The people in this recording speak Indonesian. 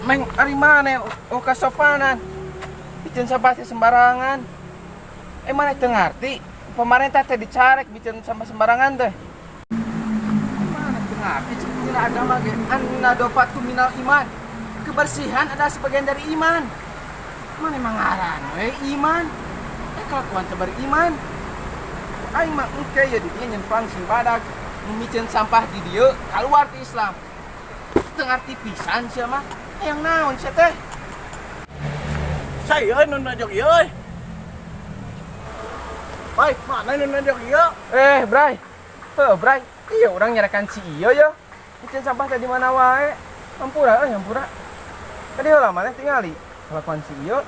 Meng ari mana o kasopanan. Bikin sampah sembarangan. Mana teu ngarti? Pemerintah teh dicarek bikin sampah sembarangan teh. Mana teu ngarti cina agama ge anna dopatu minal iman. Kebersihan adalah sebagian dari iman. Mana mangaran we iman? Kelakuan teu beriman. Aing mah engke ya di dieu nyen pangsing badag mimicen sampah di dieu kaluar ti Islam. Teu ngarti pisan sia mah. Yang naon sia teh? Saya nun najok ieu euy. Baik, mana nun najok ieu? Bray. Bray. Iya urang nyarekan si ieu ya. Micen sampah teh di mana wae. Hampura. Tadi heula maneh tingali. Kelakuan si ieu